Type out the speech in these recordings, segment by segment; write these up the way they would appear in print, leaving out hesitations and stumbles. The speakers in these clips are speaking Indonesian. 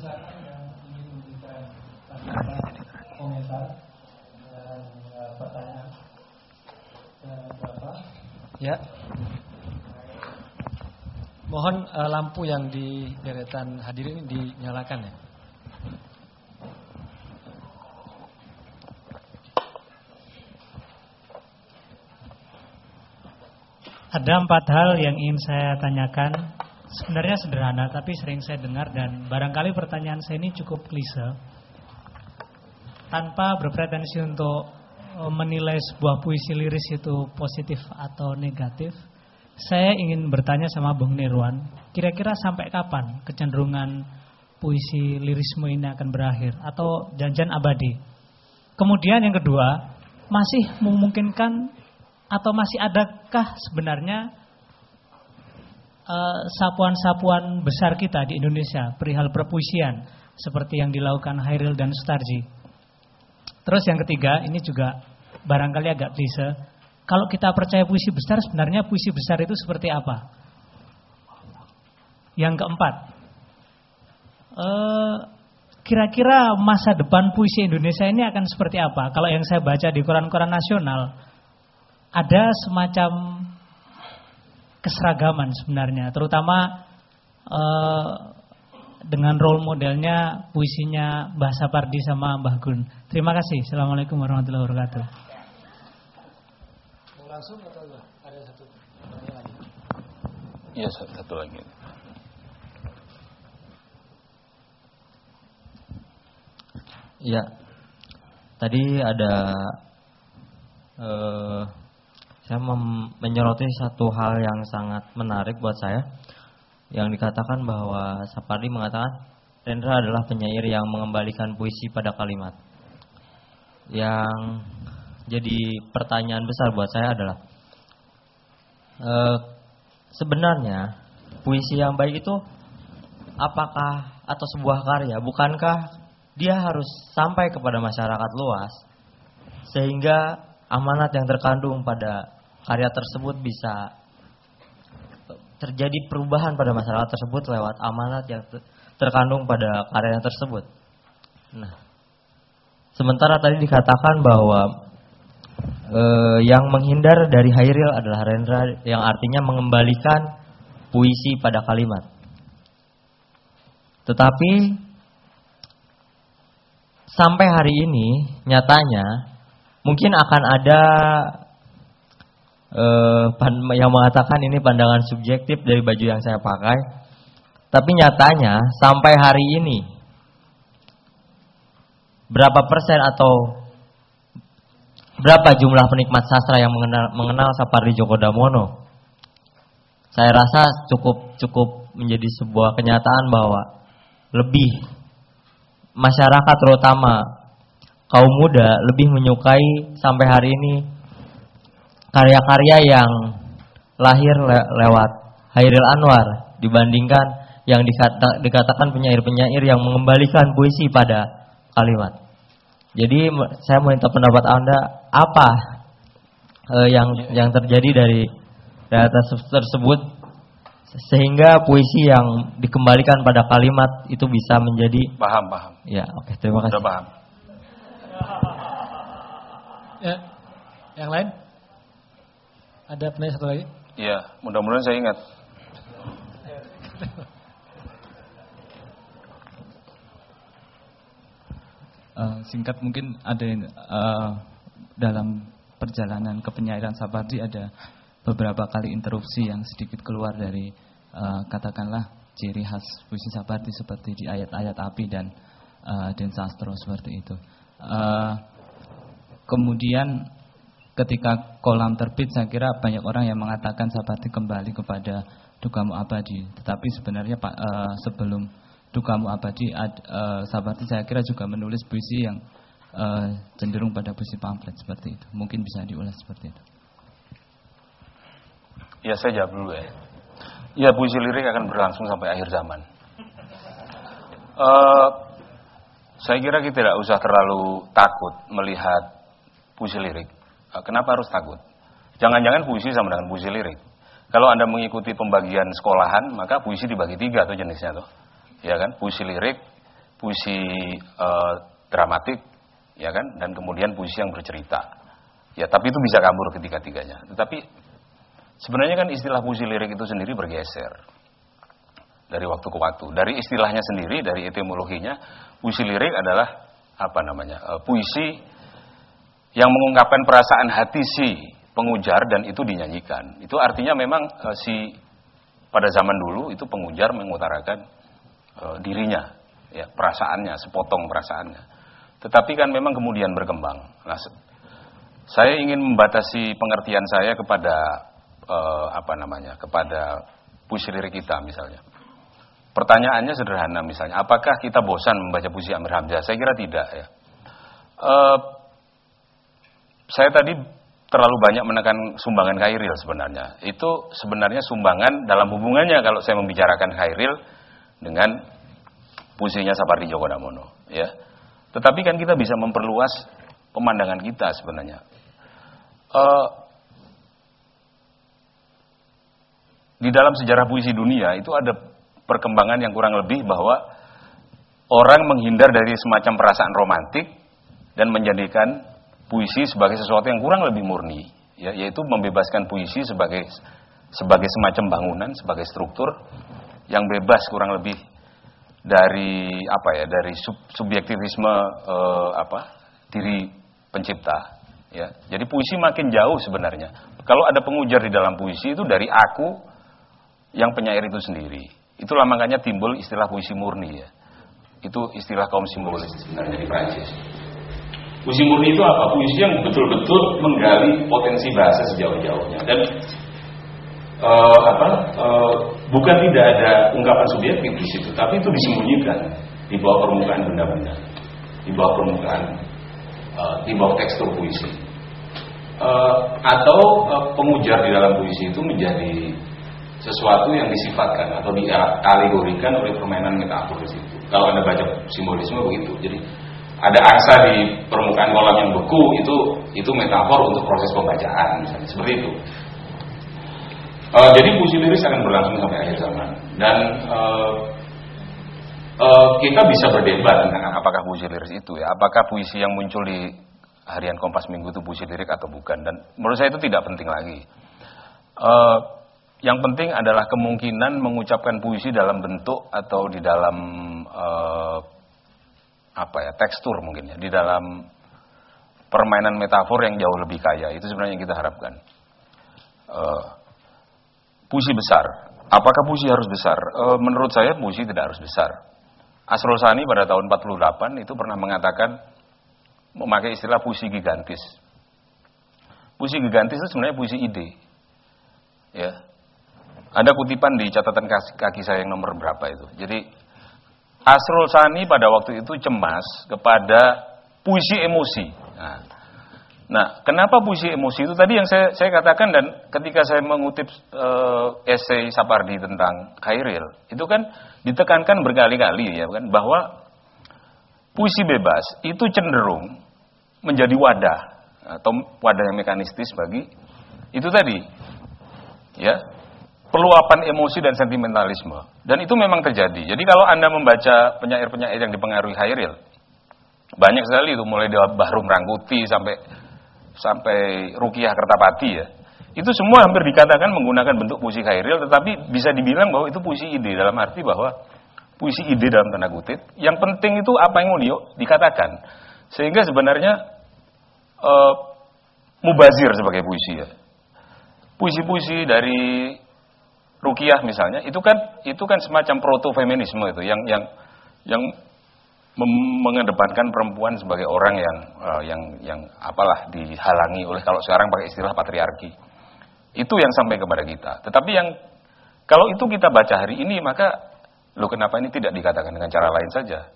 silakan yang ingin memberikan komentar dan pertanyaan Bapak. Ya. Mohon lampu yang di deretan hadirin dinyalakan ya. Ada 4 hal yang ingin saya tanyakan. Sebenarnya sederhana, tapi sering saya dengar dan barangkali pertanyaan saya ini cukup klise. Tanpa berpretensi untuk menilai sebuah puisi liris itu positif atau negatif, saya ingin bertanya sama Bung Nirwan, kira-kira sampai kapan kecenderungan puisi lirisme ini akan berakhir atau janjian abadi? Kemudian yang kedua, masih memungkinkan atau masih adakah sebenarnya sapuan-sapuan besar kita di Indonesia perihal perpuisian seperti yang dilakukan Hairil dan Sutarji? Terus yang ketiga, ini juga barangkali agak klise. Kalau kita percaya puisi besar, sebenarnya puisi besar itu seperti apa? Yang keempat, kira-kira masa depan puisi Indonesia ini akan seperti apa? Kalau yang saya baca di koran-koran nasional, ada semacam keseragaman sebenarnya, terutama dengan role modelnya puisinya Mbah Sapardi sama Mbah Gun. Terima kasih. Assalamualaikum warahmatullahi wabarakatuh. Langsung atau ada satu lagi? Iya, satu lagi. Ya, tadi ada saya menyoroti satu hal yang sangat menarik buat saya, yang dikatakan bahwa Sapardi mengatakan Rendra adalah penyair yang mengembalikan puisi pada kalimat. Yang jadi pertanyaan besar buat saya adalah sebenarnya puisi yang baik itu apakah atau sebuah karya, bukankah dia harus sampai kepada masyarakat luas sehingga amanat yang terkandung pada karya tersebut bisa terjadi perubahan pada masyarakat tersebut lewat amanat yang terkandung pada karya tersebut. Nah, sementara tadi dikatakan bahwa yang menghindar dari Hairil adalah Rendra, yang artinya mengembalikan puisi pada kalimat. Tetapi sampai hari ini nyatanya mungkin akan ada yang mengatakan ini pandangan subjektif dari baju yang saya pakai. Tapi nyatanya sampai hari ini berapa persen atau berapa jumlah penikmat sastra yang mengenal Sapardi Djoko Damono? Saya rasa cukup menjadi sebuah kenyataan bahwa lebih masyarakat terutama kaum muda lebih menyukai sampai hari ini karya-karya yang lahir lewat Hairil Anwar dibandingkan yang dikatakan penyair-penyair yang mengembalikan puisi pada kalimat. Jadi saya mau minta pendapat Anda, apa yang terjadi dari data tersebut sehingga puisi yang dikembalikan pada kalimat itu bisa menjadi paham. Ya, oke, terima kasih. Sudah paham. Ya, yang lain? Ada penanya satu lagi? Iya, mudah-mudahan saya ingat. Singkat mungkin ada dalam perjalanan kepenyairan Sapardi ada beberapa kali interupsi yang sedikit keluar dari katakanlah ciri khas puisi Sapardi seperti di ayat-ayat api dan Den Sastro seperti itu. Kemudian ketika kolam terbit saya kira banyak orang yang mengatakan Sapardi kembali kepada Dukamu Abadi. Tetapi sebenarnya sebelum Dukamu Abadi Sapardi saya kira juga menulis puisi yang cenderung pada puisi pamflet seperti itu. Mungkin bisa diulas seperti itu. Ya, saya jawab dulu ya. Ya, puisi lirik akan berlangsung sampai akhir zaman. Saya kira kita tidak usah terlalu takut melihat puisi lirik. Kenapa harus takut? Jangan-jangan puisi sama dengan puisi lirik. Kalau Anda mengikuti pembagian sekolahan, maka puisi dibagi 3 tuh jenisnya tuh. Ya kan? Puisi lirik, puisi dramatik, ya kan, dan kemudian puisi yang bercerita. Ya, tapi itu bisa kabur ketiga-tiganya. Tetapi sebenarnya kan istilah puisi lirik itu sendiri bergeser dari waktu ke waktu. Dari istilahnya sendiri, dari etimologinya, puisi lirik adalah puisi yang mengungkapkan perasaan hati si pengujar dan itu dinyanyikan. Itu artinya memang pada zaman dulu itu pengujar mengutarakan dirinya, ya, perasaannya, sepotong perasaannya. Tetapi kan memang kemudian berkembang. Nah, saya ingin membatasi pengertian saya kepada kepada puisi lirik kita misalnya. Pertanyaannya sederhana misalnya, apakah kita bosan membaca puisi Amir Hamzah? Saya kira tidak, ya. Saya tadi terlalu banyak menekan sumbangan Khairil sebenarnya. Itu sebenarnya sumbangan dalam hubungannya kalau saya membicarakan Khairil dengan puisinya Sapardi Djoko Damono, ya. Tetapi kan kita bisa memperluas pemandangan kita sebenarnya. Di dalam sejarah puisi dunia itu ada perkembangan yang kurang lebih bahwa orang menghindar dari semacam perasaan romantik dan menjadikan puisi sebagai sesuatu yang kurang lebih murni, ya, yaitu membebaskan puisi sebagai semacam bangunan, sebagai struktur yang bebas kurang lebih dari dari subjektivisme diri pencipta, ya. Jadi puisi makin jauh sebenarnya. Kalau ada pengujar di dalam puisi itu dari aku yang penyair itu sendiri. Itulah makanya timbul istilah puisi murni, ya. Itu istilah kaum simbolis sebenarnya di Prancis. Puisi murni itu apa? Puisi yang betul-betul menggali potensi bahasa sejauh-jauhnya dan bukan tidak ada ungkapan subjektif di situ, tapi itu disembunyikan di bawah permukaan benda-benda, di bawah permukaan, di bawah tekstur puisi. Atau pengujar di dalam puisi itu menjadi sesuatu yang disifatkan atau dialegorikan oleh permainan metafor di situ. Kalau Anda baca simbolisme begitu, jadi ada angsa di permukaan kolam yang beku, itu metafor untuk proses pembacaan, misalnya seperti itu. Jadi puisi liris akan berlangsung sampai akhir zaman dan kita bisa berdebat tentang apakah puisi liris itu, ya, apakah puisi yang muncul di harian Kompas Minggu itu puisi lirik atau bukan, dan menurut saya itu tidak penting lagi. Yang penting adalah kemungkinan mengucapkan puisi dalam bentuk atau di dalam tekstur mungkin, ya, di dalam permainan metafor yang jauh lebih kaya. Itu sebenarnya yang kita harapkan. Puisi besar. Apakah puisi harus besar? Menurut saya puisi tidak harus besar. Asrul Sani pada tahun 48 itu pernah mengatakan, memakai istilah puisi gigantis. Puisi gigantis itu sebenarnya puisi ide. Ya. Ada kutipan di catatan kaki saya yang nomor berapa itu. Jadi Asrul Sani pada waktu itu cemas kepada puisi emosi. Nah, kenapa puisi emosi itu tadi yang saya katakan, dan ketika saya mengutip esai Sapardi tentang Khairil, itu kan ditekankan berkali-kali, ya kan, bahwa puisi bebas itu cenderung menjadi wadah atau wadah yang mekanistis bagi itu tadi, ya, peluapan emosi dan sentimentalisme. Dan itu memang terjadi. Jadi kalau Anda membaca penyair-penyair yang dipengaruhi Khairil, banyak sekali itu, mulai dari Bahrum Rangkuti sampai Rukiah Kertapati, ya. Itu semua hampir dikatakan menggunakan bentuk puisi Khairil, tetapi bisa dibilang bahwa itu puisi ide, dalam arti bahwa puisi ide dalam tanda kutip. Yang penting itu apa yang mau dikatakan. Sehingga sebenarnya mubazir sebagai puisi, ya. Puisi-puisi dari Rukiah misalnya, itu kan semacam proto-feminisme itu yang mengedepankan perempuan sebagai orang yang dihalangi oleh, kalau sekarang pakai istilah patriarki. Itu yang sampai kepada kita. Tetapi yang kalau itu kita baca hari ini, maka kenapa ini tidak dikatakan dengan cara lain saja?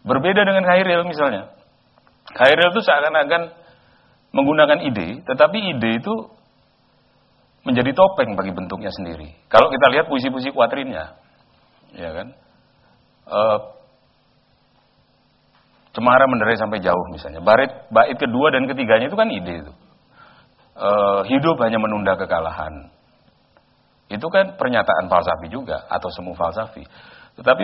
Berbeda dengan Khairil misalnya. Khairil itu seakan-akan menggunakan ide, tetapi ide itu menjadi topeng bagi bentuknya sendiri. Kalau kita lihat puisi-puisi kuatrinnya, ya kan? Cemara menderai sampai jauh misalnya. Bait kedua dan ketiganya itu kan ide itu. Hidup hanya menunda kekalahan. Itu kan pernyataan falsafi juga atau semu falsafi. Tetapi